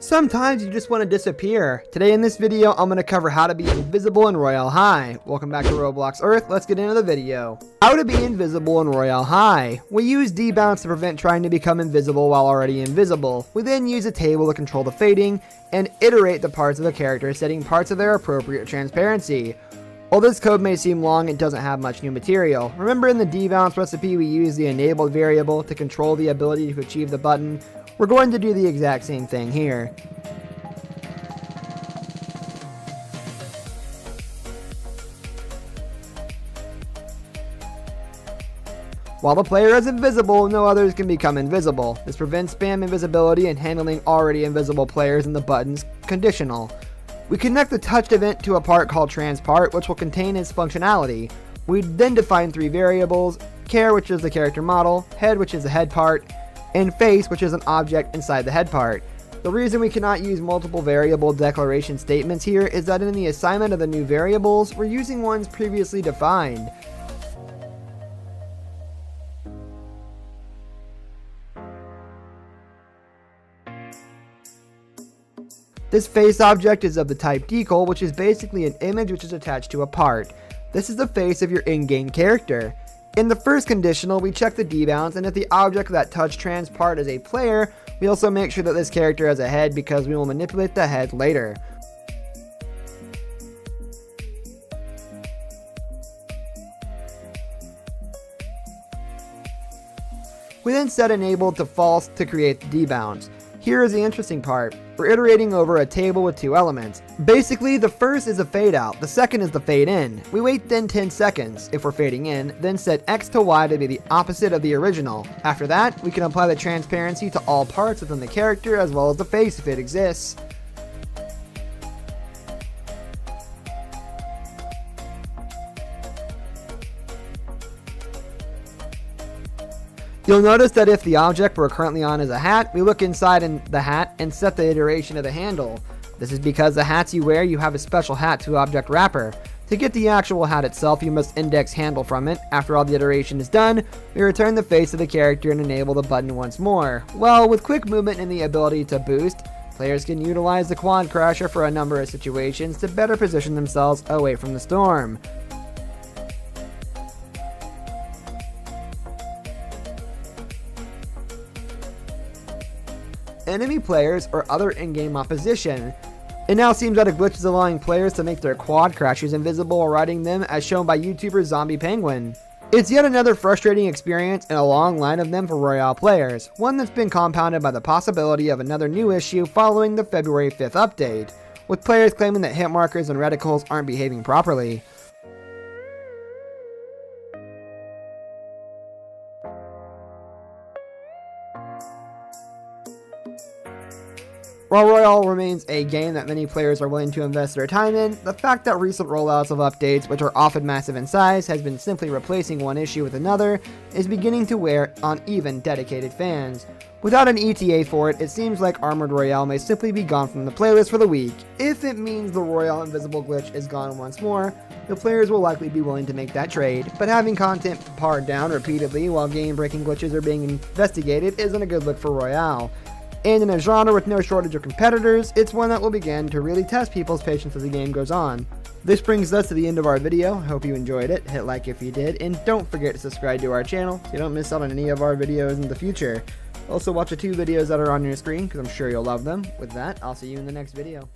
Sometimes you just want to disappear. Today in this video, I'm going to cover how to be invisible in Royale High. Welcome back to Roblox Earth. Let's get into the video. How to be invisible in Royale High. We use debounce to prevent trying to become invisible while already invisible. We then use a table to control the fading and iterate the parts of the character, setting parts of their appropriate transparency. While this code may seem long, it doesn't have much new material. Remember, in the debounce recipe, we use the enabled variable to control the ability to achieve the button. We're going to do the exact same thing here. While the player is invisible, no others can become invisible. This prevents spam invisibility and handling already invisible players in the button's conditional. We connect the touched event to a part called transpart, which will contain its functionality. We then define three variables: care, which is the character model; head, which is the head part; and face, which is an object inside the head part. The reason we cannot use multiple variable declaration statements here is that in the assignment of the new variables, we're using ones previously defined. This face object is of the type decal, which is basically an image which is attached to a part. This is the face of your in-game character. In the first conditional, we check the debounce, and if the object of that touch transpart is a player, we also make sure that this character has a head because we will manipulate the head later. We then set enabled to false to create the debounce. Here is the interesting part. We're iterating over a table with two elements. Basically, the first is a fade out, the second is the fade in. We wait then 10 seconds if we're fading in, then set X to Y to be the opposite of the original. After that, we can apply the transparency to all parts within the character as well as the face if it exists. You'll notice that if the object we're currently on is a hat, we look inside in the hat and set the iteration of the handle. This is because the hats you wear, you have a special hat to object wrapper. To get the actual hat itself, you must index handle from it. After all the iteration is done, we return the face of the character and enable the button once more. Well, with quick movement and the ability to boost, players can utilize the quad crasher for a number of situations to better position themselves away from the storm. Enemy players or other in-game opposition. It now seems that a glitch is allowing players to make their quad crashers invisible while riding them, as shown by YouTuber Zombie Penguin. It's yet another frustrating experience in a long line of them for Royale players, one that's been compounded by the possibility of another new issue following the February 5th update, with players claiming that hit markers and reticles aren't behaving properly. While Royale remains a game that many players are willing to invest their time in, the fact that recent rollouts of updates, which are often massive in size, has been simply replacing one issue with another, is beginning to wear on even dedicated fans. Without an ETA for it, it seems like Armored Royale may simply be gone from the playlist for the week. If it means the Royale Invisible glitch is gone once more, the players will likely be willing to make that trade, but having content pared down repeatedly while game-breaking glitches are being investigated isn't a good look for Royale. And in a genre with no shortage of competitors, it's one that will begin to really test people's patience as the game goes on. This brings us to the end of our video. I hope you enjoyed it. Hit like if you did, and don't forget to subscribe to our channel so you don't miss out on any of our videos in the future. Also watch the two videos that are on your screen because I'm sure you'll love them. With that, I'll see you in the next video.